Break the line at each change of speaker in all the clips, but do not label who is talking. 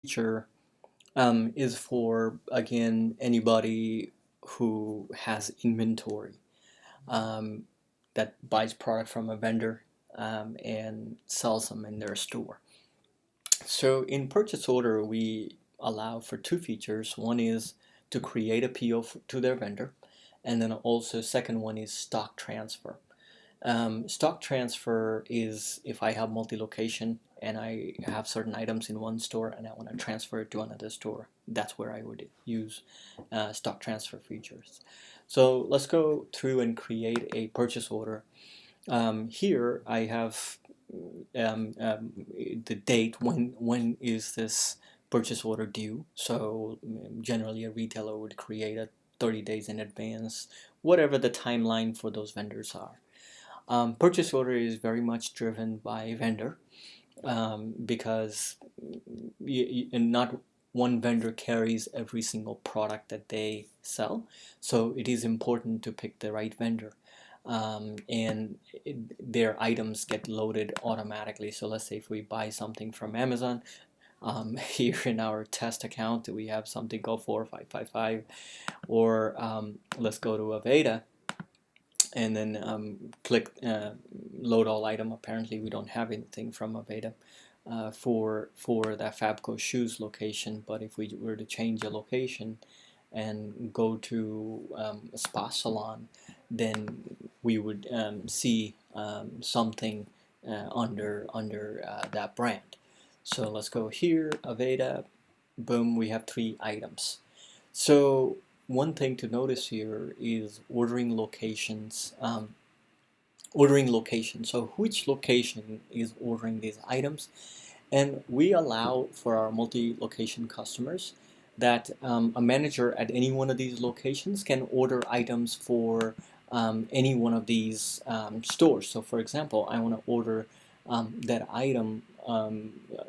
feature is for, again, anybody who has inventory um, that buys product from a vendor and sells them in their store. So in purchase order, we allow for two features. One is to create a PO to their vendor, and then also second one is stock transfer. Stock transfer is if I have multi-location and I have certain items in one store and I want to transfer it to another store. That's where I would use stock transfer features. So let's go through and create a purchase order. Here I have the date, when is this purchase order due. So generally a retailer would create a 30 days in advance, whatever the timeline for those vendors are. Purchase order is very much driven by vendor because and not one vendor carries every single product that they sell. So it is important to pick the right vendor. And their items get loaded automatically. So let's say if we buy something from Amazon, here in our test account we have something called 4555, or let's go to Aveda and then click load all item. Apparently we don't have anything from Aveda for that Fabco shoes location, but if we were to change a location and go to a spa salon, then we would see something under that brand. So let's go here, Aveda, boom, we have three items. So one thing to notice here is ordering locations. So which location is ordering these items? And we allow for our multi-location customers that a manager at any one of these locations can order items for any one of these stores. So for example, I want to order that item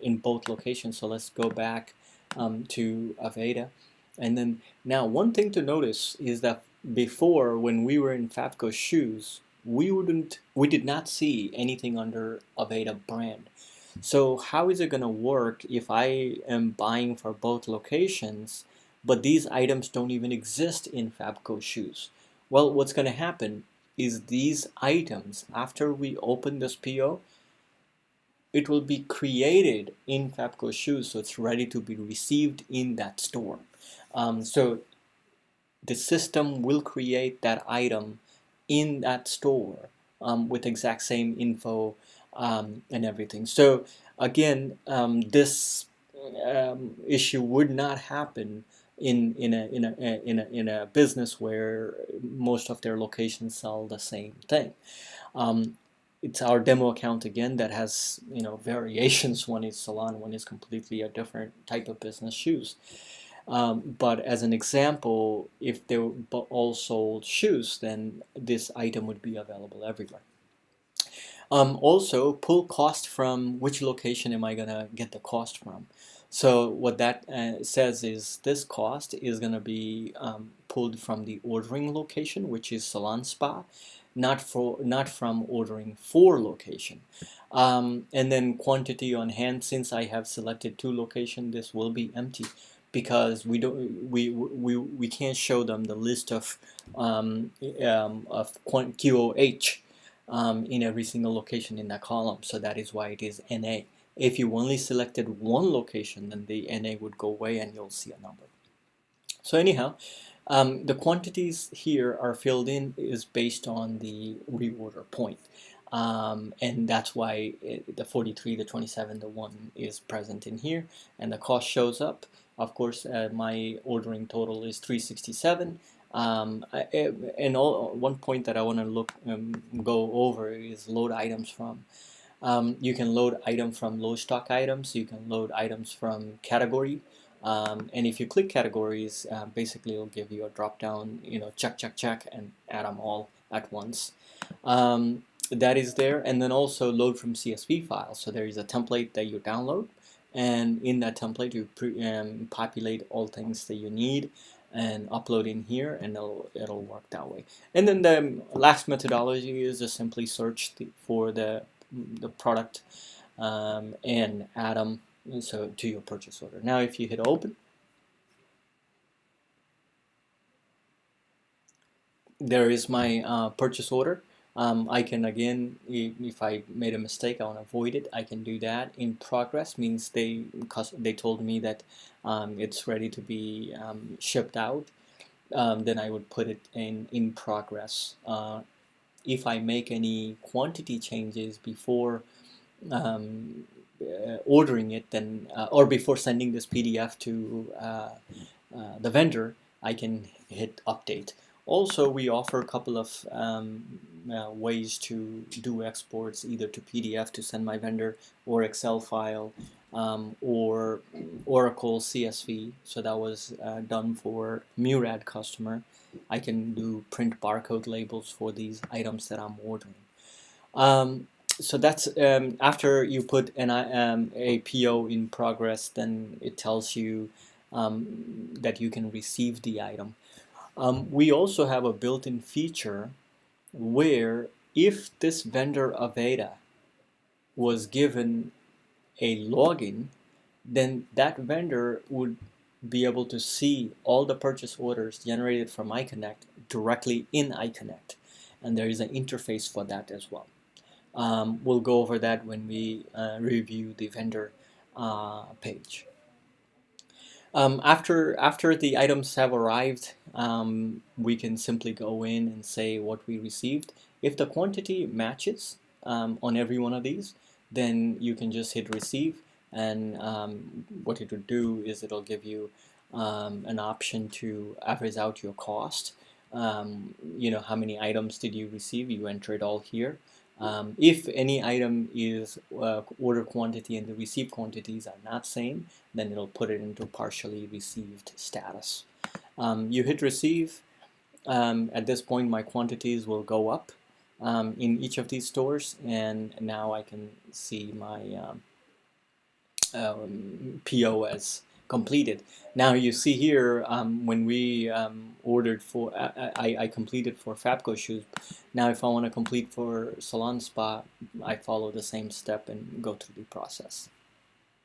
in both locations. So let's go back to Aveda. And then now one thing to notice is that before, when we were in Fabco shoes, we did not see anything under Aveda brand. So how is it going to work if I am buying for both locations, but these items don't even exist in Fabco shoes? Well, what's going to happen is these items, after we open this PO, it will be created in Fabco shoes, so it's ready to be received in that store. So the system will create that item in that store with exact same info and everything. So again, this issue would not happen in a business where most of their locations sell the same thing. It's our demo account again that has variations. One is salon, one is completely a different type of business, shoes. But as an example, if they all sold shoes, then this item would be available everywhere. Also, pull cost from which location am I going to get the cost from. So what that says is this cost is going to be pulled from the ordering location, which is Salon Spa, not from ordering for location. And then quantity on hand, since I have selected two locations, this will be empty because we can't show them the list of QOH in every single location in that column. So that is why it is NA. If you only selected one location, then the NA would go away and you'll see a number. So anyhow, the quantities here are filled in is based on the reorder point. And that's why the 43, the 27, the 1 is present in here, and the cost shows up. Of course, my ordering total is 367. And one point that I want to go over is load items from. You can load item from low stock items. You can load items from category. And if you click categories, basically it'll give you a drop down, check, and add them all at once. That is there. And then also load from CSV files. So there is a template that you download. And in that template, you populate all things that you need and upload in here, and it'll work that way. And then the last methodology is to simply search for the product and add them so to your purchase order. Now if you hit open, there is my purchase order. I can again, if I made a mistake, I want to avoid it, I can do that. In progress means they told me that it's ready to be shipped out. Then I would put it in progress. If I make any quantity changes before ordering it, then or before sending this PDF to the vendor, I can hit update. Also, we offer a couple of ways to do exports, either to PDF to send my vendor, or Excel file, or Oracle CSV. So that was done for Murad customer. I can do print barcode labels for these items that I'm ordering. So that's after you put a PO in progress, then it tells you that you can receive the item. We also have a built-in feature where if this vendor Aveda was given a login, then that vendor would be able to see all the purchase orders generated from iConnect directly in iConnect. And there is an interface for that as well. We'll go over that when we review the vendor page. After the items have arrived, we can simply go in and say what we received. If the quantity matches on every one of these, then you can just hit receive, and what it will do is it'll give you an option to average out your cost. How many items did you receive? You enter it all here. If any item is order quantity and the received quantities are not same, then it'll put it into partially received status. You hit receive. At this point, my quantities will go up in each of these stores, and now I can see my PO as completed. Now you see here when we ordered for, I completed for Fabco shoes. Now if I want to complete for Salon Spa, I follow the same step and go through the process.